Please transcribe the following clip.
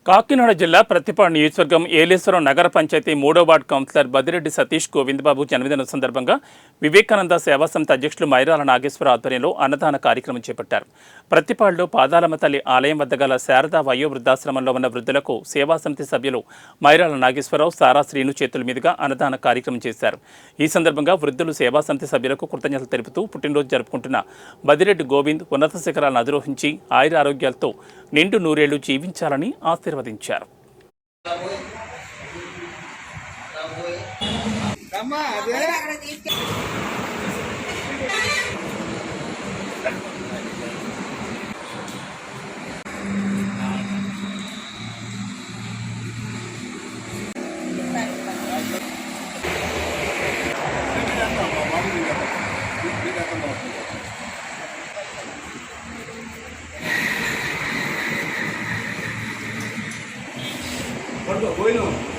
కాకినాడ జిల్లా ప్రతిపాడు నియోజకవర్గం ఏలేశ్వరం నగర పంచాయతీ 3వ వార్డు కౌన్సిలర్ బదిరెడ్డి సతీష్ గోవింద్ బాబు జన్మదినం సందర్భంగా వివేకానంద సేవా సమితి అధ్యక్షులు మైరాల నాగేశ్వర ఆధ్వర్యంలో అన్నదాన కార్యక్రమం చేపట్టారు. ప్రతిపాడులో పాదాలమ్మ తల్లి ఆలయం వద్ద గల శారదా వయో వృద్ధాశ్రమంలో ఉన్న వృద్ధులకు సేవా సమితి సభ్యులు మైరాల నాగేశ్వరరావు, సారా శ్రీను చేతుల మీదుగా అన్నదాన కార్యక్రమం చేశారు. ఈ సందర్భంగా వృద్ధులు సేవా సమితి సభ్యులకు కృతజ్ఞతలు తెలుపుతూ పుట్టినరోజు జరుపుకుంటున్న బదిరెడ్డి గోవింద్ ఉన్నత శిఖరాలను అధిరోహించి ఆయుర ఆరోగ్యాలతో నిండు నూరేళ్లు జీవించాలని ఆశీర్వదించారు. Bueno.